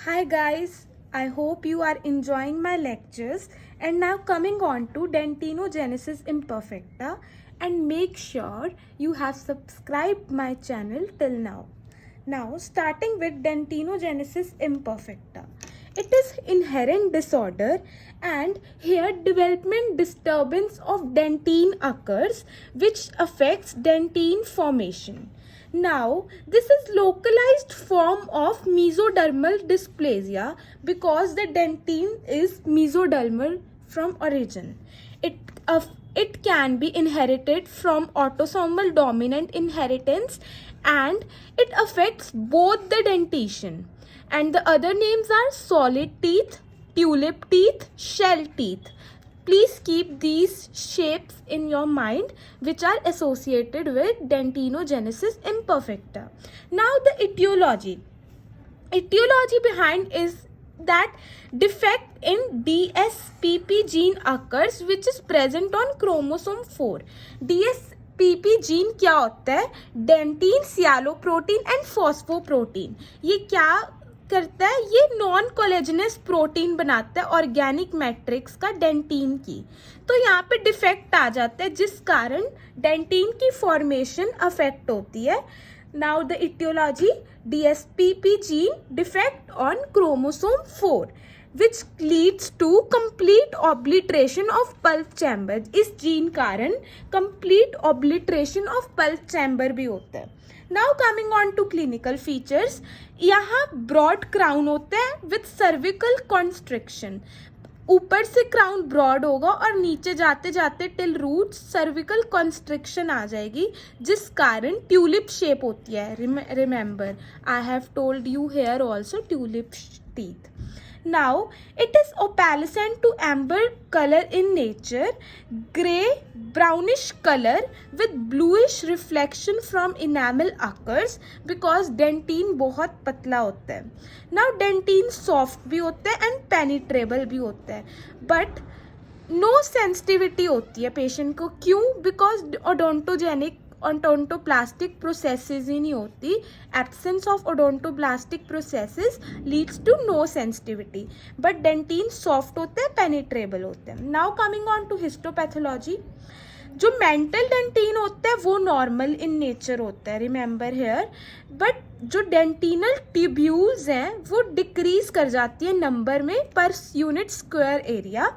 Hi guys, I hope you are enjoying my lectures and now coming on to Dentinogenesis Imperfecta, and make sure you have subscribed my channel till now. Now starting with Dentinogenesis Imperfecta. It is inherent disorder and here development disturbance of dentine occurs which affects dentine formation. Now, this is localized form of mesodermal dysplasia because the dentine is mesodermal from origin. It, it can be inherited from autosomal dominant inheritance and it affects both the dentition. And the other names are solid teeth, tulip teeth, shell teeth. Please keep these shapes in your mind which are associated with Dentinogenesis Imperfecta. Now the etiology. Etiology behind is that defect in DSPP gene occurs which is present on chromosome 4. DSPP gene क्या होता है? Dentin sialoprotein and phosphoprotein. ये क्या करता है? ये non collagenous protein बनाता है ऑर्गेनिक मैट्रिक्स का डेंटीन की. तो यहाँ पे डिफेक्ट आ जाता है जिस कारण डेंटीन की फॉर्मेशन अफेक्ट होती है. Now the aetiology. DSPP gene defect on chromosome 4 which leads to complete obliteration of pulp chamber. इस जीन कारण complete obliteration of pulp chamber भी होता है. Now coming on to clinical features. यहाँ broad crown होता है with cervical constriction. ऊपर से क्राउन ब्रॉड होगा और नीचे जाते जाते टिल रूट सर्विकल कंस्ट्रिक्शन आ जाएगी जिस कारण ट्यूलिप शेप होती है. Remember I have told you here also tulip teeth. Now it is opalescent to amber color in nature, grey brownish color with bluish reflection from enamel occurs because dentine बहुत पतला होता है. Now dentine soft भी होता है and penetrable भी होता है but no sensitivity होती है पेशेंट को. क्यों? Because odontogenic ओडोंटोप्लास्टिक प्रोसेसेस ही नहीं होती. Absence of odontoplastic processes leads to no sensitivity but dentin soft होते हैं, पेनिट्रेबल होते हैं. Now coming on to histopathology. जो मेंटल डेंटीन होता है वो नॉर्मल इन नेचर होता है, रिमेंबर हेयर. बट जो डेंटिनल ट्यूब्यूल्स हैं वो डिक्रीज कर जाती है नंबर में पर यूनिट स्क्वायर एरिया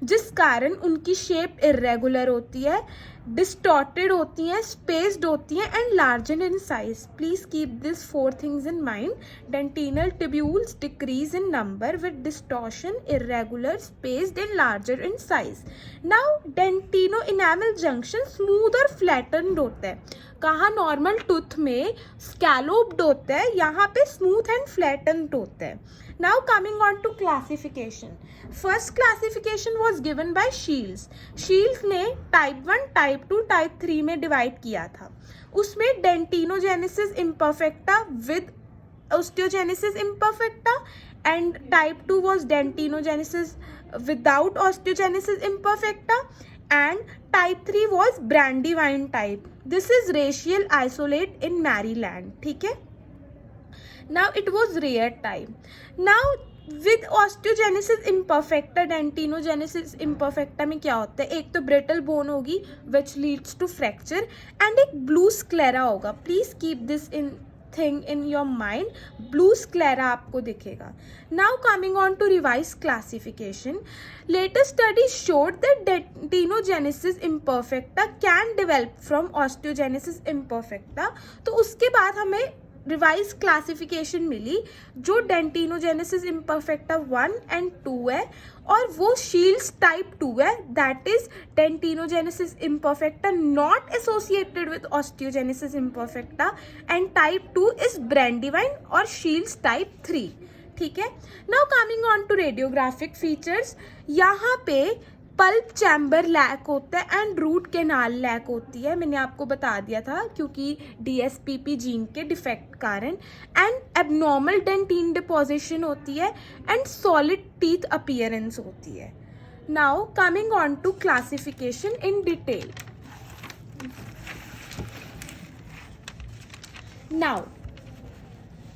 जिस कारण उनकी शेप इरेगुलर होती है, डिस्टॉर्टेड होती हैं, स्पेस्ड होती हैं and larger in size. Please keep this 4 things in mind. Dentinal tubules decrease in number with distortion, irregular, spaced and larger in size. Now dentino enamel junction smooth और flattened होता है. कहाँ? Normal tooth में स्कैलोप्ड होता है, यहाँ पे smooth and flattened होता है. Now coming on to classification. First classification was given by Shields. Shields ने टाइप 1, टाइप 2, टाइप 3 में डिवाइड किया था. उसमें dentinogenesis imperfecta with osteogenesis imperfecta and type 2 was dentinogenesis without osteogenesis imperfecta and type 3 was Brandywine type. This is racial isolate in Maryland. ठीक है. Now it was rare type. Now with osteogenesis imperfecta, dentinogenesis imperfecta में क्या होता है? एक तो brittle bone होगी which leads to fracture and एक blue sclera होगा. Please keep this in thing in your mind. Blue sclera आपको दिखेगा. Now coming on to revised classification. Latest studies showed that dentinogenesis imperfecta can develop from osteogenesis imperfecta. तो उसके बाद हमें revise classification मिली जो डेंटिनोजेनेसिस imperfecta 1 and 2 है और वो शील्ड्स टाइप 2 है. That is dentinogenesis imperfecta not associated with osteogenesis imperfecta and type 2 is Brandywine और शील्ड्स टाइप 3. ठीक है. Now coming on to radiographic features. यहाँ पे पल्प चैम्बर लैक होता है एंड रूट कैनाल लैक होती है. मैंने आपको बता दिया था क्योंकि DSPP जीन के डिफेक्ट कारण. एंड एबनॉर्मल डेंटीन डिपोजिशन होती है एंड सॉलिड टीथ अपीयरेंस होती है. Now coming on to classification in detail. Now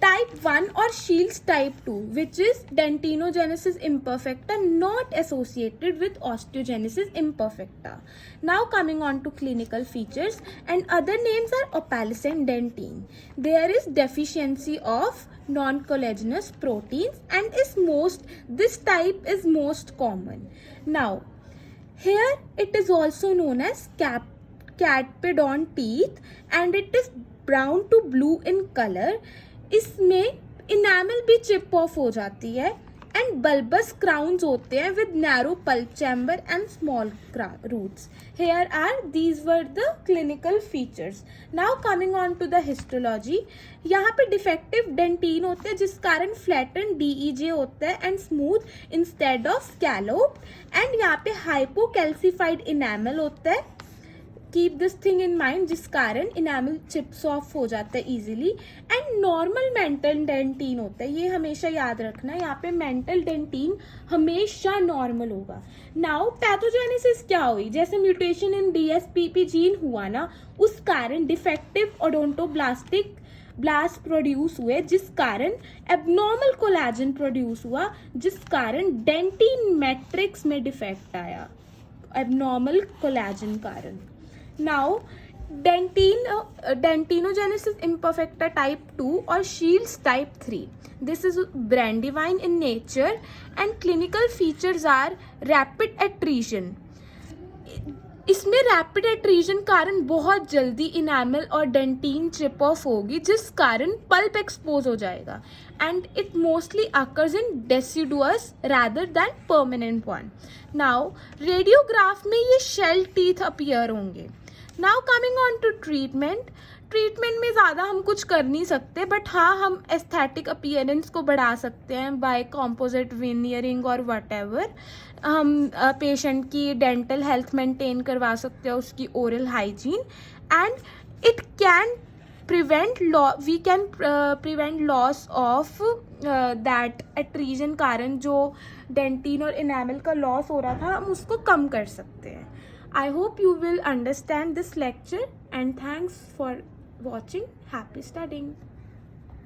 type 1 or Shields type 2, which is dentinogenesis imperfecta, not associated with osteogenesis imperfecta. Now coming on to clinical features, and other names are opalescent dentine. There is deficiency of non-collagenous proteins and this type is most common. Now here it is also known as catpedon teeth and it is brown to blue in color. इसमें enamel भी chip off हो जाती है and bulbous crowns होते हैं with narrow pulp chamber and small roots. Here are these were the clinical features. Now coming on to the histology. यहाँ पे defective dentine होते हैं जिस कारण फ्लैटन DEJ होता है and smooth instead of scallop. And यहाँ पे हाइपोकैल्सिफाइड इनैमल होता है. Keep this thing in mind, जिस कारण इनैमल चिप्स ऑफ हो जाता है easily. And normal mantle dentin होता है, ये हमेशा याद रखना. यहाँ पे मेंटल डेंटीन हमेशा नॉर्मल होगा. नाउ पैथोजेनेसिस क्या हुई, जैसे म्यूटेशन इन DSPP जीन हुआ ना, उस कारण डिफेक्टिव ओडोंटोब्लास्टिक ब्लास्ट प्रोड्यूस हुए जिस कारण एबनॉर्मल कोलेजन प्रोड्यूस हुआ, जिस कारण डेंटीन मैट्रिक्स में डिफेक्ट आया एबनॉर्मल कोलेजन कारण. Now, dentinogenesis imperfecta type 2 or Shields type 3. This is Brandywine in nature and clinical features are rapid attrition. इसमें रैपिड एट्रीजन कारण बहुत जल्दी इनैमल और डेंटीन चिप ऑफ होगी जिस कारण पल्प एक्सपोज हो जाएगा and it mostly occurs in deciduous rather than permanent one. Now radiograph में ये शेल टीथ अपीयर होंगे. Now coming on to treatment. Treatment में ज़्यादा हम कुछ कर नहीं सकते बट हाँ हम एस्थेटिक अपीयरेंस को बढ़ा सकते हैं बाय कॉम्पोजिट विनियरिंग और वट एवर. हम पेशेंट की डेंटल हेल्थ मेंटेन करवा सकते हैं, उसकी oral hygiene and it can prevent loss of that attrition कारण जो डेंटीन और इनैमल का लॉस हो रहा था हम उसको कम कर सकते हैं. I hope you will understand this lecture and thanks for watching. Happy studying.